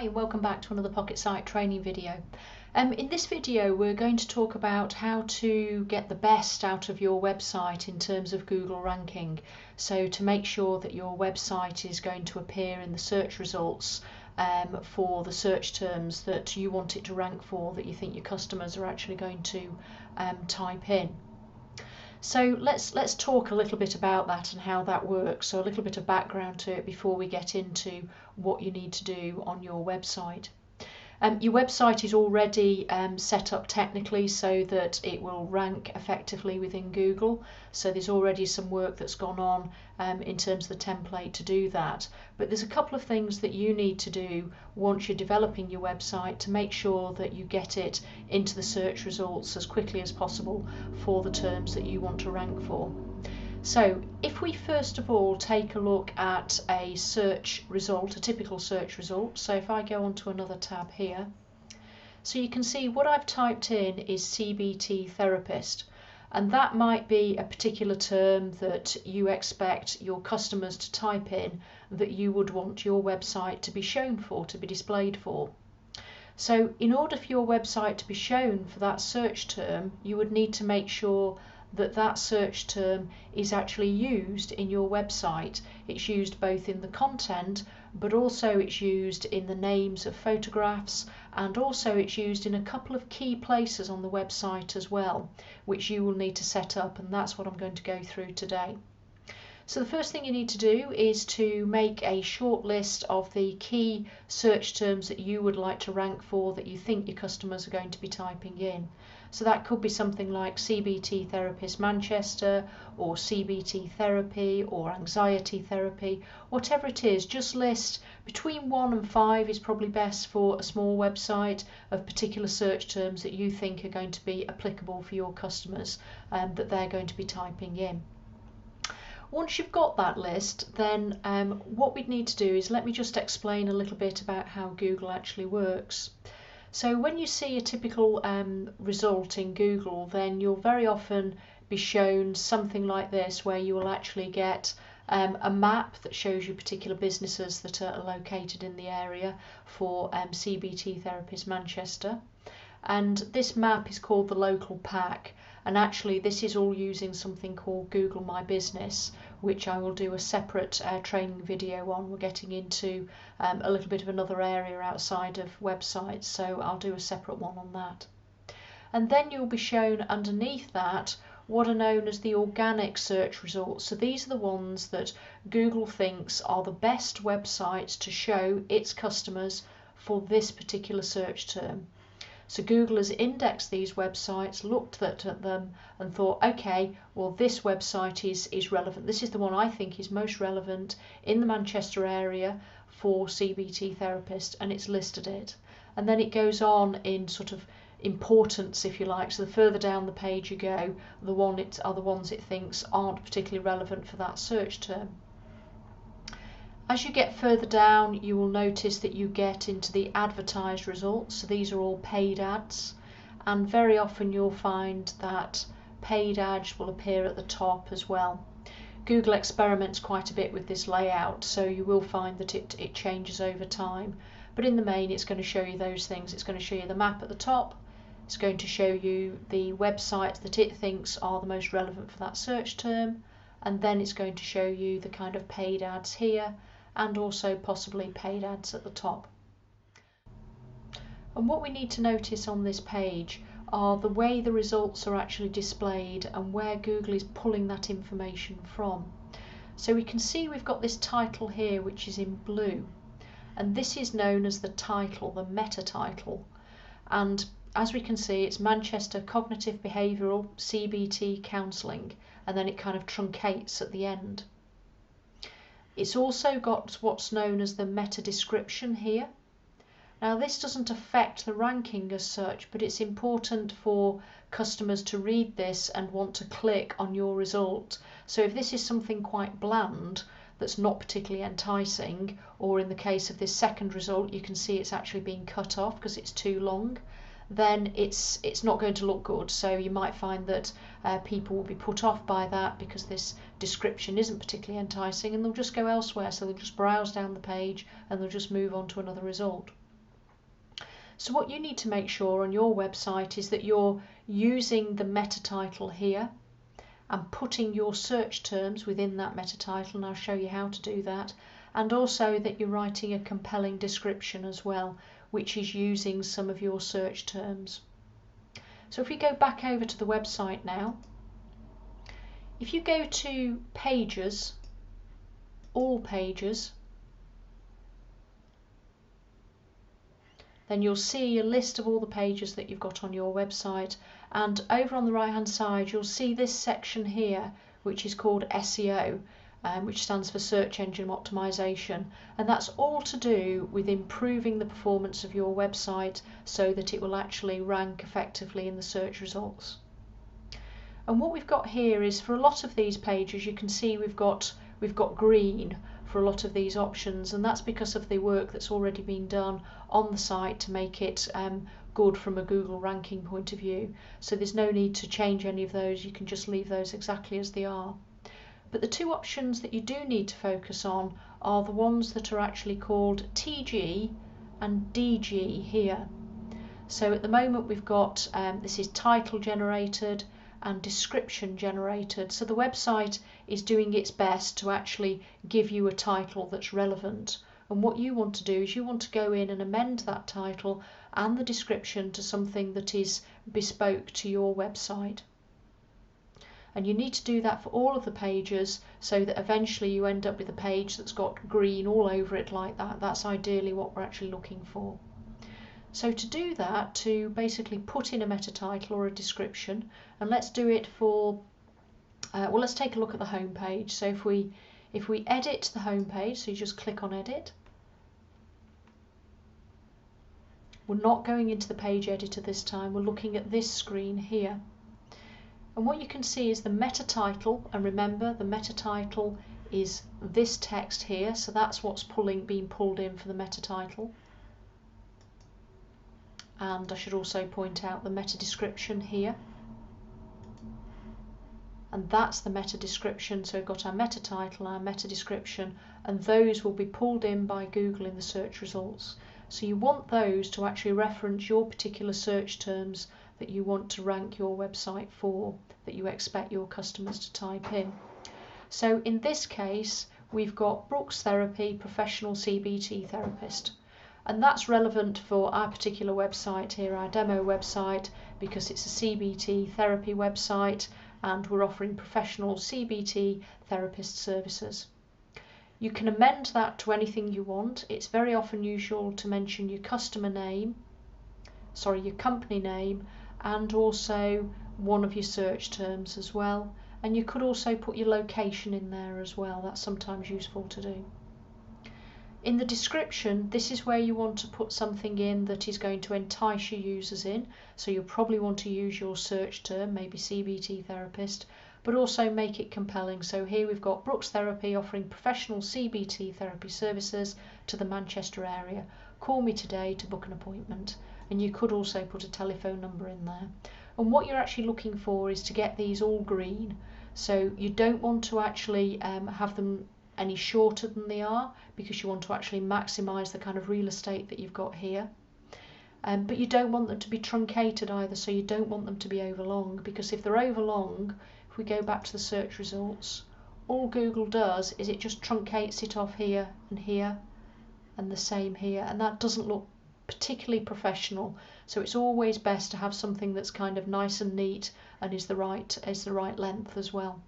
Hi, welcome back to another Pocket Site training video. In this video we're going to talk about how to get the best out of your website in terms of Google ranking. So to make sure that your website is going to appear in the search results for the search terms that you want it to rank for, that you think your customers are actually going to type in. So let's talk a little bit about that and how that works. So a little bit of background to it before we get into what you need to do on your website. Your website is already set up technically so that it will rank effectively within Google. So there's already some work that's gone on in terms of the template to do that. But there's a couple of things that you need to do once you're developing your website to make sure that you get it into the search results as quickly as possible for the terms that you want to rank for. So if we first of all take a look at a search result, a typical search result, so if I go onto another tab here, so you can see what I've typed in is CBT therapist, and that might be a particular term that you expect your customers to type in that you would want your website to be shown for, to be displayed for. So in order for your website to be shown for that search term, you would need to make sure that that search term is actually used in your website. It's used both in the content, but also it's used in the names of photographs, and also it's used in a couple of key places on the website as well, which you will need to set up, and that's what I'm going to go through today. So the first thing you need to do is to make a short list of the key search terms that you would like to rank for, that you think your customers are going to be typing in. So that could be something like CBT therapist Manchester, or CBT therapy, or anxiety therapy, whatever it is. Just list between 1 and 5 is probably best for a small website of particular search terms that you think are going to be applicable for your customers, that they're going to be typing in. Once you've got that list, then what we'd need to do is, let me just explain a little bit about how Google actually works. So when you see a typical result in Google, then you'll very often be shown something like this, where you will actually get a map that shows you particular businesses that are located in the area for CBT Therapist Manchester. And this map is called the local pack, and actually this is all using something called Google My Business, which I will do a separate training video on. We're getting into a little bit of another area outside of websites, so I'll do a separate one on that. And then you'll be shown underneath that what are known as the organic search results. So these are the ones that Google thinks are the best websites to show its customers for this particular search term. So Google has indexed these websites, looked at them and thought, okay, well, this website is relevant. This is the one I think is most relevant in the Manchester area for CBT therapist, and it's listed it. And then it goes on in sort of importance, if you like. So the further down the page you go, the ones it thinks aren't particularly relevant for that search term. As you get further down, you will notice that you get into the advertised results. So these are all paid ads, and very often you'll find that paid ads will appear at the top as well. Google experiments quite a bit with this layout, so you will find that it changes over time. But in the main, it's going to show you those things. It's going to show you the map at the top. It's going to show you the websites that it thinks are the most relevant for that search term. And then it's going to show you the kind of paid ads here, and also possibly paid ads at the top. And what we need to notice on this page are the way the results are actually displayed and where Google is pulling that information from. So we can see we've got this title here, which is in blue, and this is known as the title, the meta title. And as we can see, it's Manchester Cognitive Behavioural CBT Counselling, and then it kind of truncates at the end. It's also got what's known as the meta description here. Now this doesn't affect the ranking as such, but it's important for customers to read this and want to click on your result. So if this is something quite bland, that's not particularly enticing, or in the case of this second result, you can see it's actually being cut off because it's too long, then it's not going to look good. So you might find that people will be put off by that because this description isn't particularly enticing, and they'll just go elsewhere. So they'll just browse down the page and they'll just move on to another result. So what you need to make sure on your website is that you're using the meta title here and putting your search terms within that meta title, and I'll show you how to do that, and also that you're writing a compelling description as well, which is using some of your search terms. So if we go back over to the website now, if you go to Pages, All Pages, then you'll see a list of all the pages that you've got on your website, and over on the right hand side you'll see this section here which is called SEO, which stands for Search Engine Optimization, and that's all to do with improving the performance of your website so that it will actually rank effectively in the search results. And what we've got here is, for a lot of these pages, you can see we've got green for a lot of these options, and that's because of the work that's already been done on the site to make it good from a Google ranking point of view. So there's no need to change any of those, you can just leave those exactly as they are. But the two options that you do need to focus on are the ones that are actually called TG and DG here. So at the moment we've got, this is title generated and description generated. So the website is doing its best to actually give you a title that's relevant. And what you want to do is you want to go in and amend that title and the description to something that is bespoke to your website. And you need to do that for all of the pages so that eventually you end up with a page that's got green all over it like that. That's ideally what we're actually looking for. So to do that, to basically put in a meta title or a description, and let's do it for, well, let's take a look at the home page. So if we edit the home page, so you just click on edit. We're not going into the page editor this time, we're looking at this screen here. And what you can see is the meta title, and remember the meta title is this text here, so that's what's being pulled in for the meta title. And I should also point out the meta description here, and that's the meta description. So we've got our meta title, our meta description, and those will be pulled in by Google in the search results. So you want those to actually reference your particular search terms that you want to rank your website for, that you expect your customers to type in. So in this case we've got Brooks Therapy Professional CBT Therapist. And that's relevant for our particular website here, our demo website, because it's a CBT therapy website and we're offering professional CBT therapist services. You can amend that to anything you want. It's very often usual to mention your customer name, your company name, and also one of your search terms as well. And you could also put your location in there as well. That's sometimes useful to do. In the description, this is where you want to put something in that is going to entice your users in. So you'll probably want to use your search term, maybe CBT therapist, but also make it compelling. So here we've got Brooks Therapy offering professional CBT therapy services to the Manchester area. Call me today to book an appointment. And you could also put a telephone number in there. And what you're actually looking for is to get these all green. So you don't want to actually have them any shorter than they are, because you want to actually maximize the kind of real estate that you've got here. But you don't want them to be truncated either, so you don't want them to be overlong, because if they're overlong, if we go back to the search results, all Google does is it just truncates it off here and the same here, and that doesn't look particularly professional. So it's always best to have something that's kind of nice and neat and is the right length as well.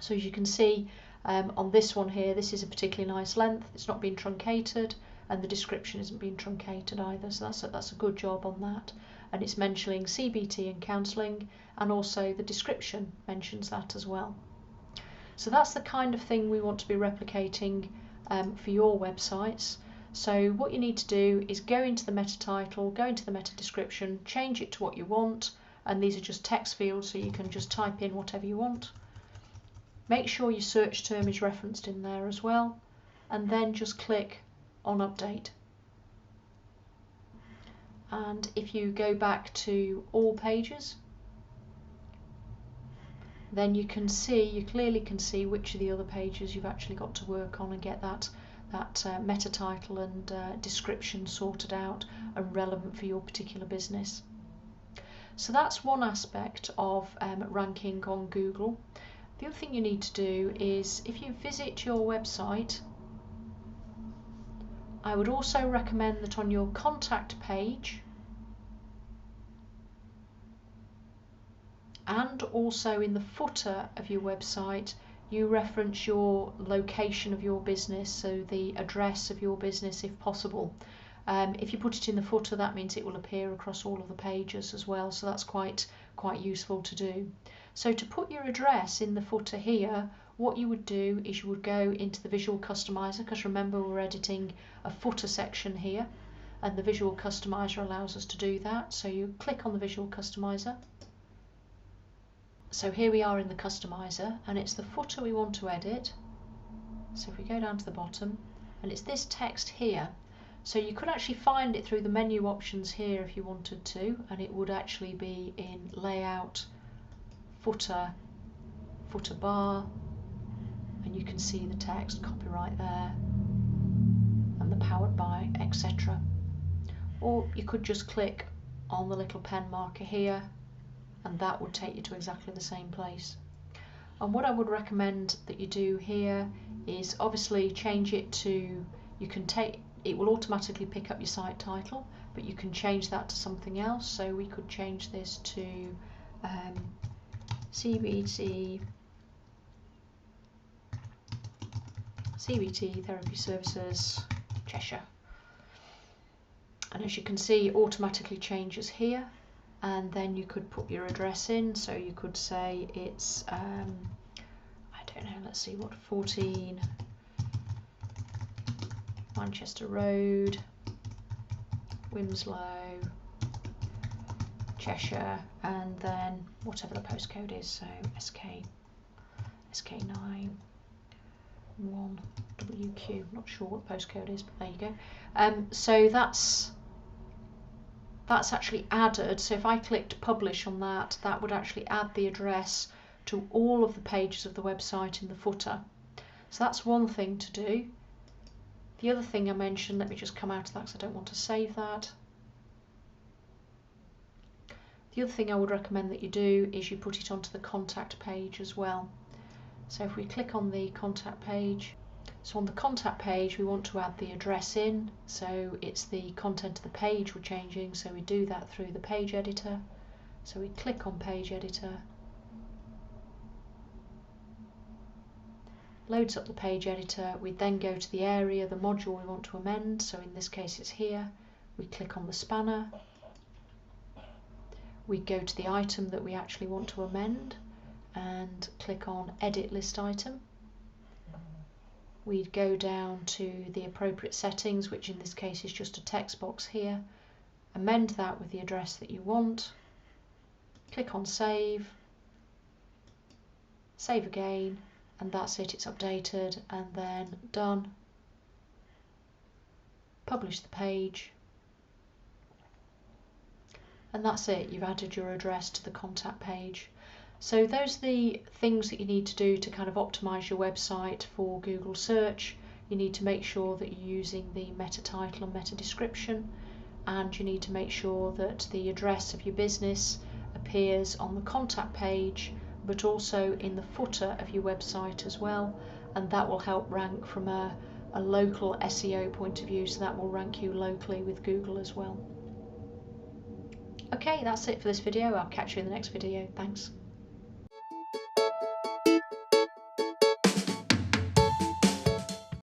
So as you can see, on this one here, this is a particularly nice length. It's not been truncated, and the description isn't being truncated either. So that's a good job on that. And it's mentioning CBT and counselling, and also the description mentions that as well. So that's the kind of thing we want to be replicating for your websites. So what you need to do is go into the meta title, go into the meta description, change it to what you want, and these are just text fields, so you can just type in whatever you want. Make sure your search term is referenced in there as well, and then just click on update. And if you go back to all pages, then you clearly can see which of the other pages you've actually got to work on and get that that meta title and description sorted out and relevant for your particular business. So that's one aspect of ranking on Google. The other thing you need to do is, if you visit your website, I would also recommend that on your contact page and also in the footer of your website, you reference your location of your business, so the address of your business if possible. If you put it in the footer, that means it will appear across all of the pages as well, so that's quite useful to do. So to put your address in the footer here, what you would do is you would go into the Visual Customizer, because remember we're editing a footer section here, and the Visual Customizer allows us to do that. So you click on the Visual Customizer. So here we are in the Customizer, and it's the footer we want to edit. So if we go down to the bottom, and it's this text here. So you could actually find it through the menu options here if you wanted to, and it would actually be in Layout, Footer, Footer Bar, and you can see the text, copyright there, and the Powered By, etc. Or you could just click on the little pen marker here, and that would take you to exactly the same place. And what I would recommend that you do here is obviously change it to, it will automatically pick up your site title, but you can change that to something else. So we could change this to CBT Therapy Services Cheshire, and as you can see it automatically changes here. And then you could put your address in, so you could say it's I don't know, let's see, what, 14 Manchester Road, Wilmslow, Cheshire, and then whatever the postcode is, so SK9 1WQ, not sure what the postcode is, but there you go. So that's actually added. So if I clicked publish on that, that would actually add the address to all of the pages of the website in the footer. So that's one thing to do. The other thing I mentioned, let me just come out of that because I don't want to save that. The other thing I would recommend that you do is you put it onto the contact page as well. So if we click on the contact page, so on the contact page we want to add the address in, so it's the content of the page we're changing, so we do that through the page editor. So we click on page editor, loads up the page editor, we then go to the area, the module we want to amend, so in this case it's here, we click on the spanner, we go to the item that we actually want to amend and click on edit list item. We'd go down to the appropriate settings, which in this case is just a text box here, amend that with the address that you want, click on save, save again, and that's it, it's updated, and then done. Publish the page, and that's it, you've added your address to the contact page. So those are the things that you need to do to kind of optimize your website for Google search. You need to make sure that you're using the meta title and meta description, and you need to make sure that the address of your business appears on the contact page, but also in the footer of your website as well, and that will help rank from a local SEO point of view, so that will rank you locally with Google as well. Okay, that's it for this video. I'll catch you in the next video. Thanks.